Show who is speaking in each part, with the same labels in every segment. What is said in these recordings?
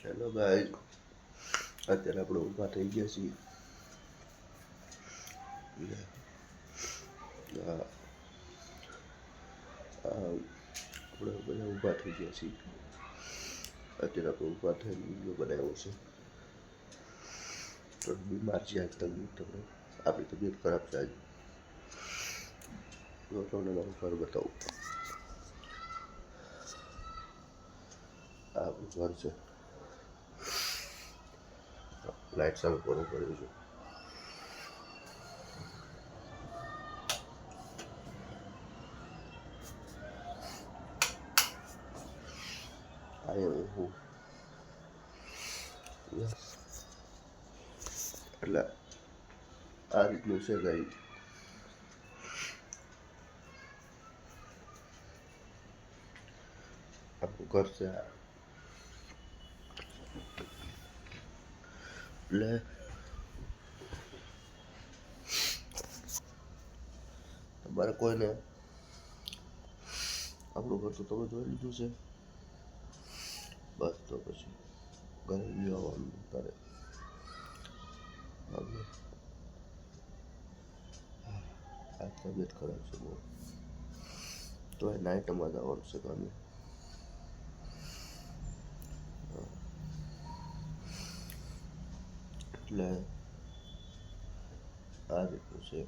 Speaker 1: Hello guys, અત્યારે આપણે ઊભા થઈ ગયા છીએ. આપણે બધા ઊભા થઈ ગયા છીએ. અત્યારે આપણે ઊભા થઈને વિડીયો બનાવ્યો છે. તો બીમાર છે આજ તબિયત, આપણી તબિયત ખરાબ છે આજ. જો તમને મારું ઘર બતાવું. આ આપણું ઘર છે. લાઈટ ચાલુ કરવું પડ્યું છે. હું એટલે આ રીતનું છે ગાઈ. આપણું ઘર છે એટલે તમારે કોઈને આપણું ઘર તો તમે જોઈ લીધું છે. બસ તો પછી ઘરે આવવાનું તારે. આ તબિયત ખરાબ છે બહુ, તો એ નાઇટમાં જવાનું છે કામે. એટલે આ રીતનું છે.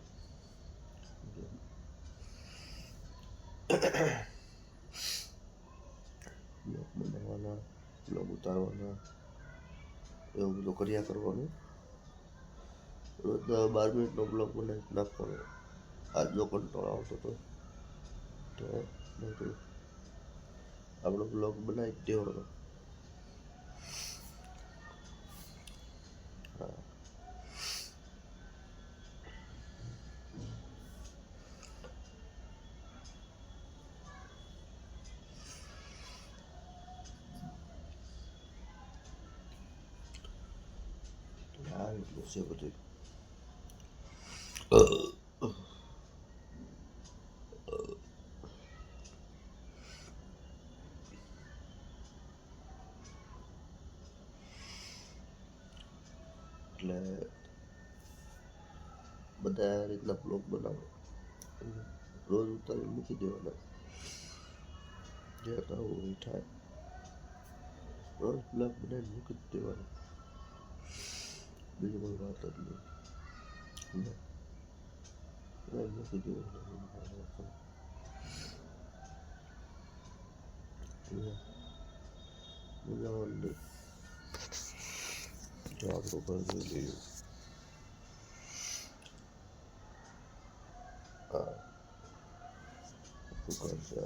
Speaker 1: બ્લોગ બનાવવાના, બ્લોગ ઉતારવાના, એવું બધું કર્યા કરવાનું. રોજ 12 મિનિટનો બ્લોગ બનાવી નાખવાનો. આજ જો કંટાળો આવતો હતો તો આપણો બ્લોગ બનાવી જ દેવાનો. હા, આ રીતનું છે બધું. એટલે બધા આ રીતના બ્લોગ બનાવો, રોજ ઉતારી મૂકી દેવાના. જે થવું એ થાય. રોજ બ્લોગ બનાવીને મૂકી જ દેવાના. બીજી કોઈ વાત જ નહીં. મૂકી દેવાના. મજા આવે જો આપણું ઘર જોઈ લઈએ. હા, આપણું ઘર છે.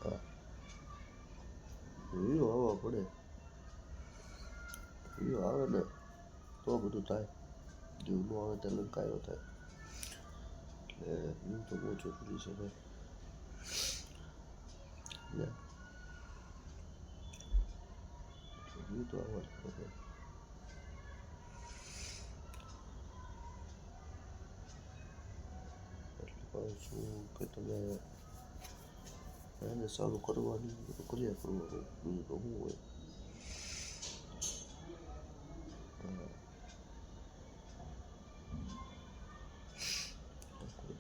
Speaker 1: હા, વિડીયો આવવા પડે. વિડીયો આવે ને તો બધું થાય. જેવું ન આવે ત્યારે કાંઈ ન થાય. એટલે હું તો બહુ જરૂરી છે ભાઈ. હું તો આવવા જ પડે. એટલે કહું છું કે તમે એને ચાલુ કરવાની બધું કર્યા કરવાનું. બીજું તો શું હોય.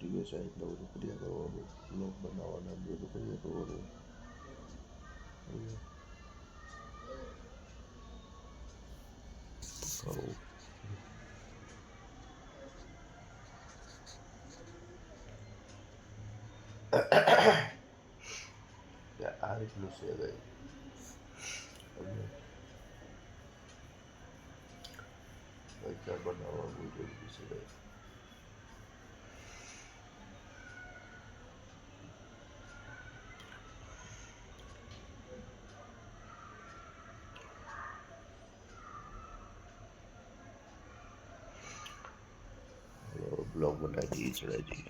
Speaker 1: દિવસ આટલા બધું કર્યા કરવાનું. બ્લોગ બનાવવાના બધું કર્યા કરવાનું. આ રીતનું છે ભાઈ. પૈસા બનાવવા બહુ જરૂરી છે ભાઈ. બ્લોગ બનાવી દઈએ, ચડાવી દઈએ.